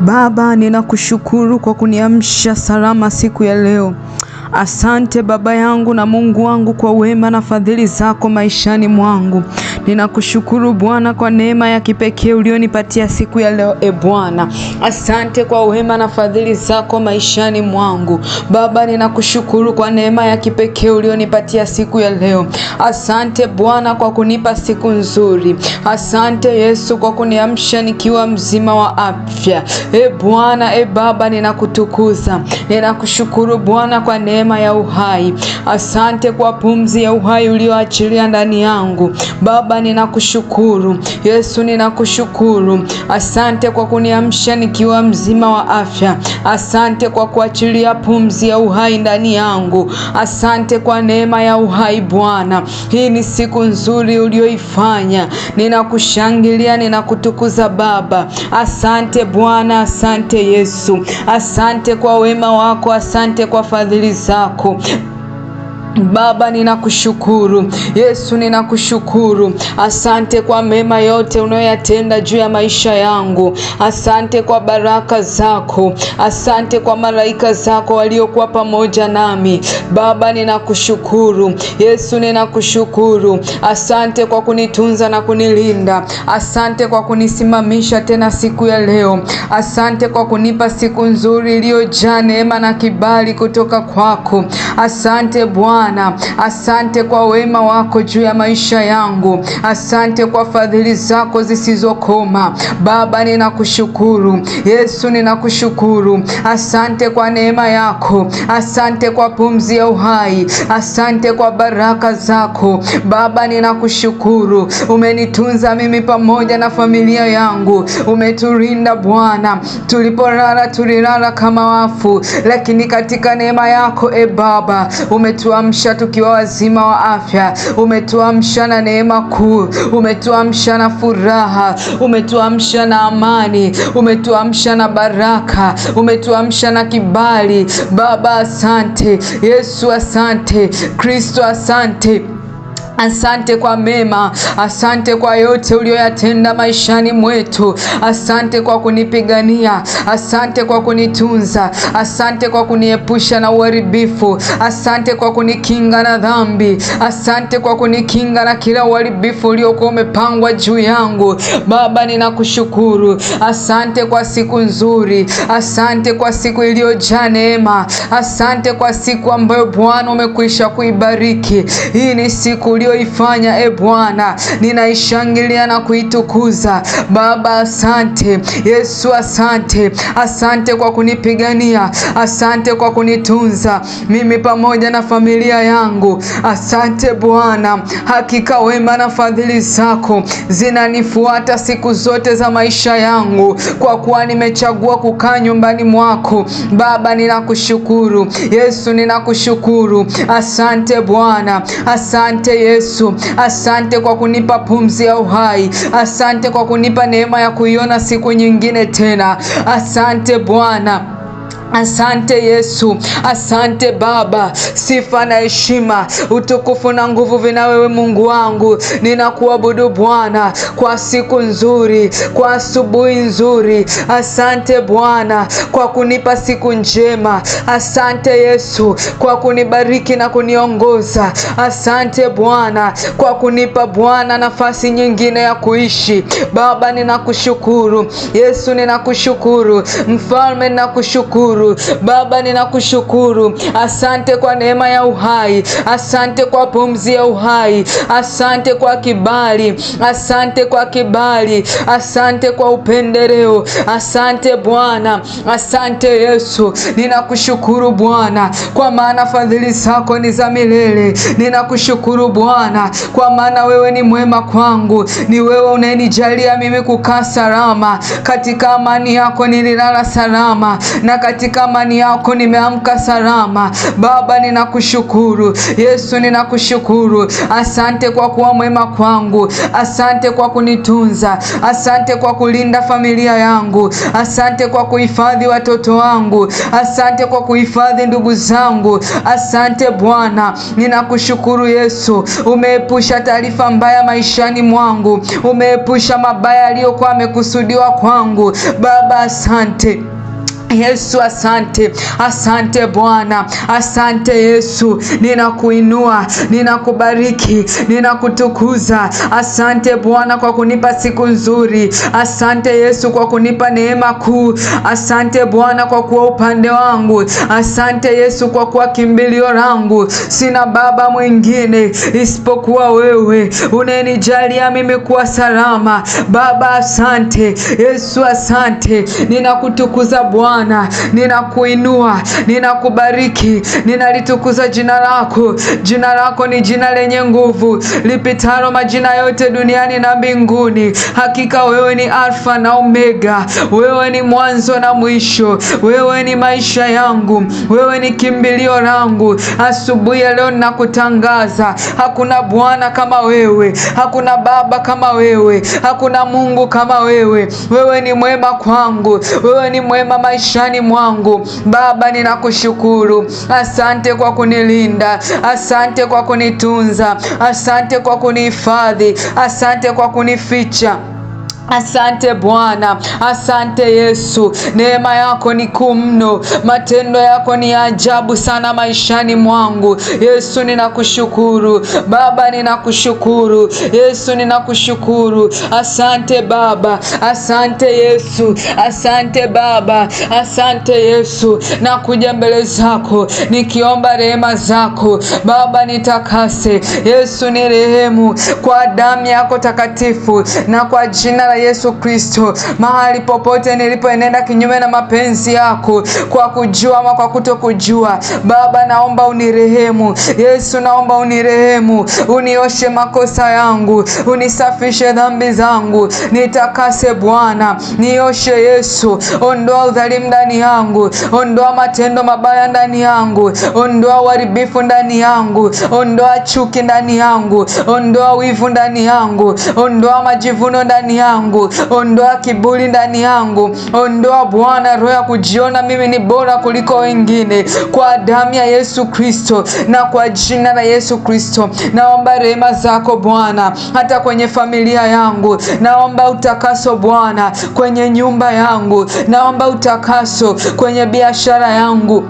Baba, ninakushukuru kwa kuniamsha salama siku ya leo. Asante Baba yangu na Mungu wangu kwa wema na fadhili zako maishani mwangu. Ninakushukuru Bwana kwa neema ya kipekee ulionipatia siku ya leo. Bwana, asante kwa wema na fadhili zako maishani mwangu. Baba, ninakushukuru kwa neema ya kipekee ulionipatia siku ya leo. Asante Bwana kwa kunipa siku nzuri. Asante Yesu kwa kuniamsha nikiwa mzima wa afya. Bwana, Baba, ninakutukuza. Ninakushukuru Bwana kwa neema ya uhai. Asante kwa pumzi ya uhai ulioachilia ndani yangu. Baba, ninakushukuru. Yesu, ninakushukuru. Asante kwa kuniamsha nikiwa mzima wa afya. Asante kwa kuachilia pumzi ya uhai ndani yangu. Asante kwa neema ya uhai Bwana. Hii ni siku nzuri ulioifanya. Ninakushangilia, ninakutukuza Baba. Asante Bwana, asante Yesu. Asante kwa wema wako, asante kwa fadhili zako. Baba, ninakushukuru. Yesu, ninakushukuru. Asante kwa mema yote unayoyatenda juu ya maisha yangu. Asante kwa baraka zako. Asante kwa malaika zako waliokuwa pamoja nami. Baba, ninakushukuru. Yesu, ninakushukuru. Asante kwa kunitunza na kunilinda. Asante kwa kunisimamisha tena siku ya leo. Asante kwa kunipa siku nzuri iliyojaa neema na kibali kutoka kwako. Asante Bwana. Asante kwa wema wako juu ya maisha yangu. Asante kwa fadhili zako zisizokoma. Baba, ninakushukuru. Yesu, ninakushukuru. Asante kwa neema yako. Asante kwa pumzi ya uhai. Asante kwa baraka zako. Baba, ninakushukuru. Umenitunza mimi pamoja na familia yangu. Umetulinda Bwana. Tulipolala tulilala kama wafu, lakini katika neema yako Baba, umetuamsha tukiwa wazima wa afya. Umetuamsha na neema kuu. Umetuamsha na furaha. Umetuamsha na amani. Umetuamsha na baraka. Umetuamsha na kibali. Baba, asante. Yesu, asante. Kristo, asante. Asante kwa mema. Asante kwa yote uliyoyatenda maishani mwetu. Asante kwa kunipigania. Asante kwa kunitunza. Asante kwa kuniepusha na uharibifu. Asante kwa kunikinga na dhambi. Asante kwa kunikinga na kila uharibifu uliokuwa umepangwa juu yangu. Baba, ninakushukuru. Asante kwa siku nzuri. Asante kwa siku iliyojaa neema. Asante kwa siku ambayo Bwana umekwisha kuibariki. Hii ni siku uliyoifanya Bwana. Ninaishangilia na kuitukuza. Baba, asante. Yesu, asante. Asante kwa kunipigania. Asante kwa kunitunza mimi pamoja na familia yangu. Asante Bwana. Hakika wema na fadhili zako zinanifuata siku zote za maisha yangu, kwa kuwa nimechagua kukaa nyumbani mwako. Baba, ninakushukuru. Yesu, ninakushukuru. Asante Bwana. Asante Yesu. Asante kwa kunipa pumzi ya uhai. Asante kwa kunipa neema ya kuiona siku nyingine tena. Asante Bwana. Asante Yesu. Asante Baba. Sifa na heshima, utukufu na nguvu vina wewe Mungu wangu. Ninakuabudu Bwana kwa siku nzuri, kwa asubuhi nzuri. Asante Bwana kwa kunipa siku njema. Asante Yesu kwa kunibariki na kuniongoza. Asante Bwana kwa kunipa Bwana nafasi nyingine ya kuishi. Baba, ninakushukuru. Yesu, ninakushukuru. Mfalme, ninakushukuru. Baba, ninakushukuru. Asante kwa neema ya uhai. Asante kwa pumzi ya uhai. Asante kwa kibali. Asante kwa kibali. Asante kwa upendeleo. Asante Bwana. Asante Yesu. Ninakushukuru Bwana kwa maana fadhili zako ni za milele. Ninakushukuru Bwana kwa maana wewe ni mwema kwangu. Ni wewe unayenijalia mimi kukaa salama. Katika amani yako nililala salama, na katika katika amani yako nimeamka salama. Baba ninakushukuru, Yesu ninakushukuru. Asante kwa kuwa mwema kwangu, asante kwa kunitunza, asante kwa kulinda familia yangu, asante kwa kuhifadhi watoto wangu, asante kwa kuhifadhi ndugu zangu. Asante Bwana, ninakushukuru Yesu. Umeepusha taarifa mbaya maishani mwangu, umeepusha mabaya yaliyokuwa yamekusudiwa kwangu. Baba asante Yesu, asante, asante Bwana, asante Yesu. Ninakuinua, ninakubariki, ninakutukuza. Asante Bwana kwa kunipa siku nzuri. Asante Yesu kwa kunipa neema kuu. Asante Bwana kwa kuwa upande wangu. Asante Yesu kwa kuwa kimbilio langu. Sina baba mwingine isipokuwa wewe unayenijalia mimi kuwa salama. Baba asante Yesu, asante. Ninakutukuza Bwana, ninakuinua, ninakubariki, ninalitukuza jina lako. Jina lako ni jina lenye nguvu, lipitalo majina yote duniani na mbinguni. Hakika wewe ni Alfa na Omega, wewe ni mwanzo na mwisho, wewe ni maisha yangu, wewe ni kimbilio langu. Asubuhi ya leo ninakutangaza, hakuna Bwana kama wewe, hakuna Baba kama wewe, hakuna Mungu kama wewe. Wewe ni mwema kwangu, wewe ni mwema maishani mwangu. Baba ninakushukuru, asante kwa kunilinda, asante kwa kunitunza, asante kwa kunihifadhi, asante kwa kunificha. Asante Bwana, asante Yesu. Neema yako ni kuu mno, matendo yako ni ajabu sana maishani mwangu. Yesu ninakushukuru, Baba ninakushukuru, Yesu ninakushukuru. Asante Baba, asante Yesu, asante Baba, asante Yesu. Nakuja mbele zako nikiomba rehema zako Baba, nitakase. Yesu ni rehemu kwa damu yako takatifu na kwa jina Yesu Kristo. Mahali popote nilipoenenda kinyume na mapenzi yako, kwa kujua ama kwa kutokujua, Baba naomba unirehemu. Yesu naomba unirehemu, unioshe makosa yangu, unisafishe dhambi zangu, nitakase Bwana, nioshe Yesu. Ondoa udhalimu ndani yangu, ondoa matendo mabaya ndani yangu, ondoa uharibifu ndani yangu, ondoa chuki ndani yangu, ondoa wivu ndani yangu, ondoa majivuno ndani yangu, ondoa kiburi ndani yangu. Ondoa Bwana roho ya kujiona mimi ni bora kuliko wengine. Kwa damu ya Yesu Kristo na kwa jina la Yesu Kristo naomba rehema zako Bwana, hata kwenye familia yangu. Naomba utakaso Bwana kwenye nyumba yangu, naomba utakaso kwenye biashara yangu,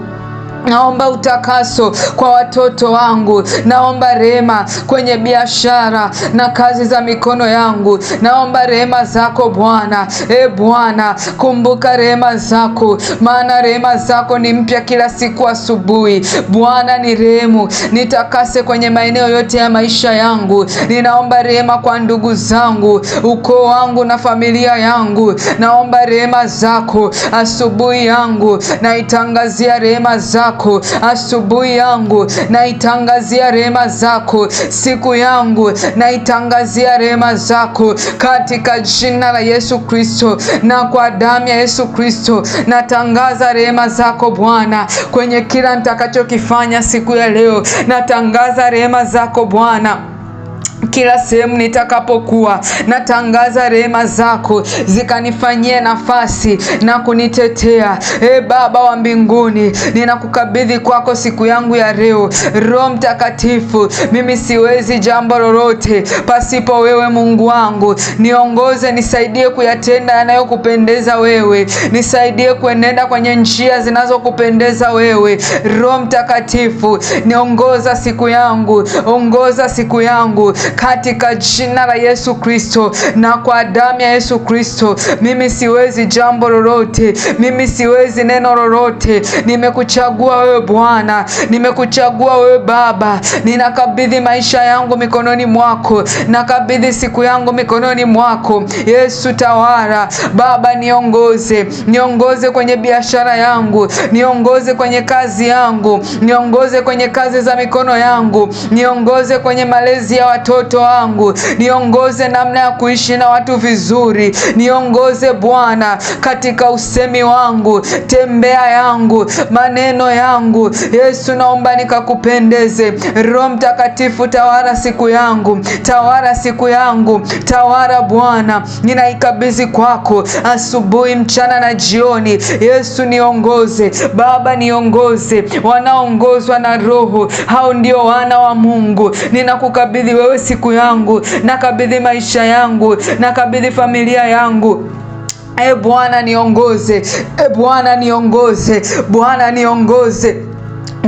naomba utakaso kwa watoto wangu, naomba rehema kwenye biashara na kazi za mikono yangu. Naomba rehema zako Bwana. Bwana, kumbuka rehema zako, maana rehema zako ni mpya kila siku asubuhi. Bwana ni rehemu, nitakase kwenye maeneo yote ya maisha yangu. Ninaomba rehema kwa ndugu zangu, ukoo wangu na familia yangu. Naomba rehema zako asubuhi yangu, naitangazia rehema zako asubuhi yangu, naitangazia rehema zako siku yangu, naitangazia rehema zako katika jina la Yesu Kristo na kwa damu ya Yesu Kristo. Natangaza rehema zako Bwana kwenye kila nitakachokifanya siku ya leo. Natangaza rehema zako Bwana kila sehemu nitakapokuwa. Natangaza rehema zako zikanifanyie nafasi na kunitetea. Baba wa mbinguni, ninakukabidhi kwako siku yangu ya leo. Roho Mtakatifu, mimi siwezi jambo lolote pasipo wewe. Mungu wangu, niongoze, nisaidie kuyatenda yanayokupendeza wewe, nisaidie kuenenda kwenye njia zinazokupendeza wewe. Roho Mtakatifu, niongoza siku yangu, ongoza siku yangu katika jina la Yesu Kristo na kwa damu ya Yesu Kristo. Mimi siwezi jambo lolote, mimi siwezi neno lolote. Nimekuchagua wewe Bwana, nimekuchagua wewe Baba. Ninakabidhi maisha yangu mikononi mwako, nakabidhi siku yangu mikononi mwako. Yesu tawala Baba, niongoze, niongoze kwenye biashara yangu, niongoze kwenye kazi yangu, niongoze kwenye kazi za mikono yangu, niongoze kwenye malezi ya watoto watoto wangu, niongoze namna ya kuishi na watu vizuri, niongoze Bwana katika usemi wangu, tembea yangu, maneno yangu. Yesu, naomba nikakupendeze. Roho Mtakatifu, tawala siku yangu, tawala siku yangu, tawala Bwana, ninaikabidhi kwako asubuhi, mchana na jioni. Yesu, niongoze Baba, niongoze. Wanaongozwa na Roho, hao ndio wana wa Mungu. Ninakukabidhi wewe siku yangu, nakabidhi maisha yangu, nakabidhi familia yangu. Bwana niongoze, Bwana niongoze, Bwana niongoze.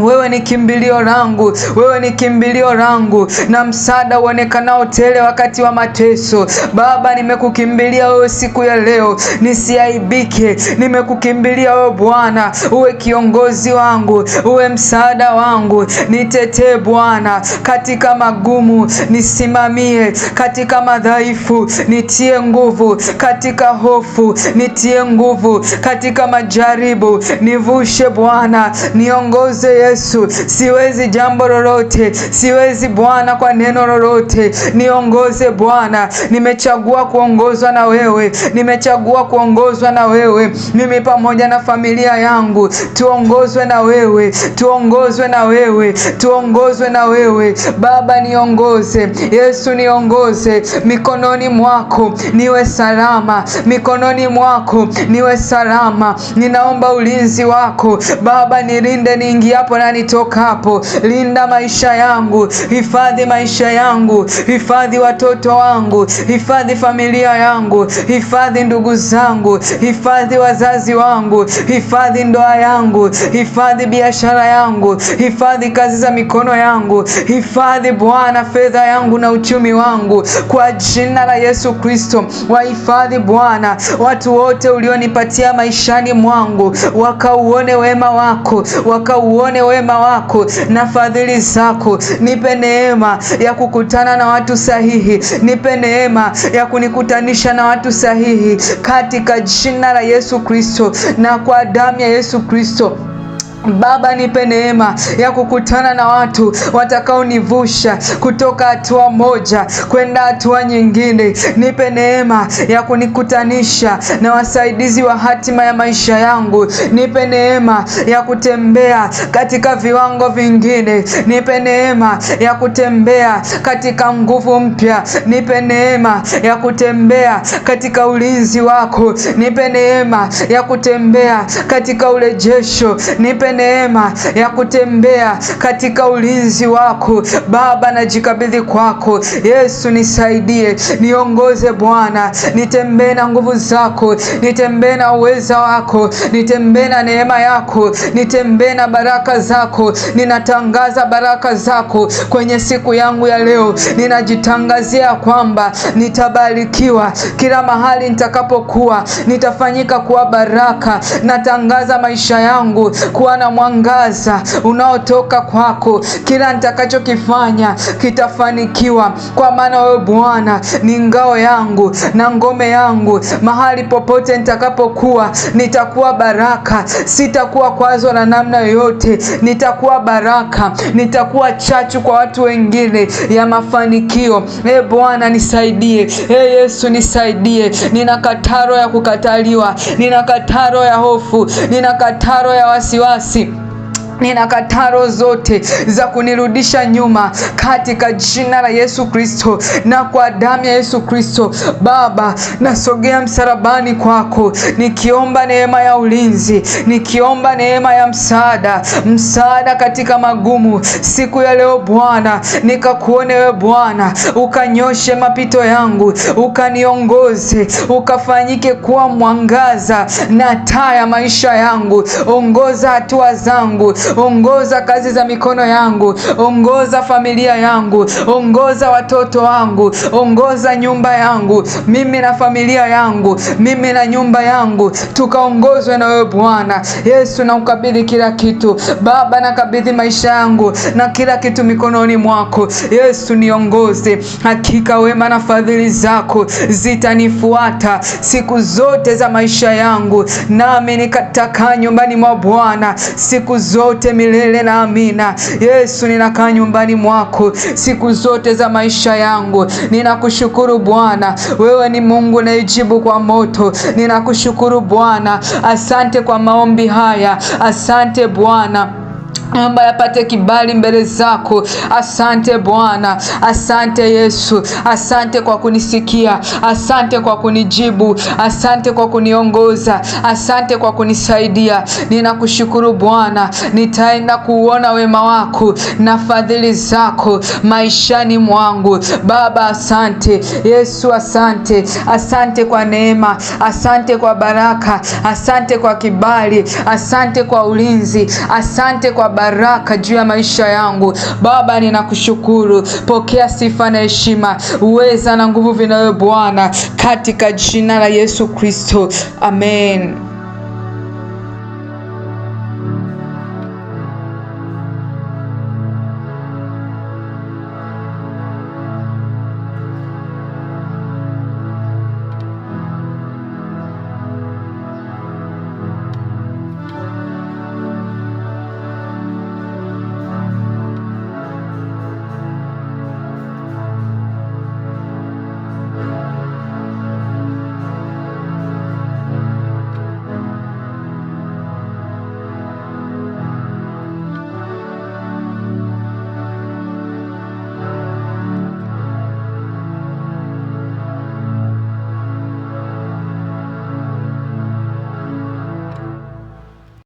Wewe ni kimbilio langu, wewe ni kimbilio langu na msaada uonekanao tele wakati wa mateso. Baba, nimekukimbilia wewe siku ya leo, nisiaibike. Nimekukimbilia wewe Bwana, uwe kiongozi wangu, uwe msaada wangu. Nitetee Bwana katika magumu, nisimamie katika madhaifu, nitie nguvu katika hofu, nitie nguvu katika majaribu. Nivushe Bwana, niongoze Yesu. Siwezi jambo lolote, siwezi Bwana kwa neno lolote. Niongoze Bwana, nimechagua kuongozwa na wewe, nimechagua kuongozwa na wewe. Mimi pamoja na familia yangu tuongozwe na wewe, tuongozwe na wewe, tuongozwe na wewe. Baba niongoze, Yesu niongoze. Mikononi mwako niwe salama, mikononi mwako niwe salama. Ninaomba ulinzi wako Baba, nilinde niingiapo na nitokapo. Linda maisha yangu, hifadhi maisha yangu, hifadhi watoto wangu, hifadhi familia yangu, hifadhi ndugu zangu, hifadhi wazazi wangu, hifadhi ndoa yangu, hifadhi biashara yangu, hifadhi kazi za mikono yangu, hifadhi Bwana fedha yangu na uchumi wangu, kwa jina la Yesu Kristo. Wahifadhi Bwana watu wote ulionipatia maishani mwangu, wakauone wema wako, wakauone wema wako na fadhili zako. Nipe neema ya kukutana na watu sahihi, nipe neema ya kunikutanisha na watu sahihi, katika jina la Yesu Kristo na kwa damu ya Yesu Kristo. Baba, nipe neema ya kukutana na watu watakaonivusha kutoka hatua moja kwenda hatua nyingine. Nipe neema ya kunikutanisha na wasaidizi wa hatima ya maisha yangu. Nipe neema ya kutembea katika viwango vingine. Nipe neema ya kutembea katika nguvu mpya. Nipe neema ya kutembea katika ulinzi wako. Nipe neema ya kutembea katika urejesho. Nipe neema ya kutembea katika ulinzi wako. Baba, najikabidhi kwako. Yesu, nisaidie, niongoze Bwana, nitembee na nguvu zako, nitembee na uweza wako, nitembee na neema yako, nitembee na baraka zako. Ninatangaza baraka zako kwenye siku yangu ya leo. Ninajitangazia kwamba nitabarikiwa kila mahali nitakapokuwa, nitafanyika kuwa baraka. Natangaza maisha yangu kuwa na mwangaza unaotoka kwako. Kila nitakachokifanya kitafanikiwa, kwa maana wewe Bwana ni ngao yangu na ngome yangu. Mahali popote nitakapokuwa nitakuwa baraka, sitakuwa kwazo na namna yoyote. Nitakuwa baraka, nitakuwa chachu kwa watu wengine ya mafanikio. Bwana nisaidie, Yesu nisaidie. Nina kataro ya kukataliwa, nina kataro ya hofu, nina kataro ya wasiwasi, nina kataro zote za kunirudisha nyuma, katika jina la Yesu Kristo na kwa damu ya Yesu Kristo. Baba, nasogea msalabani kwako, nikiomba neema ya ulinzi, nikiomba neema ya msaada katika magumu. Siku ya leo Bwana, nikakuone wewe Bwana, ukanyoshe mapito yangu, ukaniongoze, ukafanyike kuwa mwangaza na taa ya maisha yangu. Ongoza hatua zangu, ongoza kazi za mikono yangu, ongoza familia yangu, ongoza watoto wangu, ongoza nyumba yangu. Mimi na familia yangu, mimi na nyumba yangu, tukaongozwe na wewe Bwana. Yesu, na ukabidhi kila kitu Baba, nakabidhi maisha yangu na kila kitu mikononi mwako. Yesu, niongoze. Hakika wema na fadhili zako zitanifuata siku zote za maisha yangu, nami nikatakaa nyumbani mwa Bwana siku zote wote milele na amina. Yesu, ninakaa nyumbani mwako siku zote za maisha yangu. Ninakushukuru Bwana, wewe ni Mungu unayejibu kwa moto. Ninakushukuru Bwana, asante kwa maombi haya. Asante Bwana, amba yapate kibali mbele zako. Asante Bwana, asante Yesu, asante kwa kunisikia, asante kwa kunijibu, asante kwa kuniongoza, asante kwa kunisaidia. Ninakushukuru Bwana, nitaenda kuona wema wako na fadhili zako maishani mwangu. Baba asante, Yesu asante, asante kwa neema, asante kwa baraka, asante kwa kibali, asante kwa ulinzi, asante kwa baraka juu ya maisha yangu. Baba ninakushukuru, pokea sifa na heshima, uweza na nguvu vinawe Bwana, katika jina la Yesu Kristo, amen.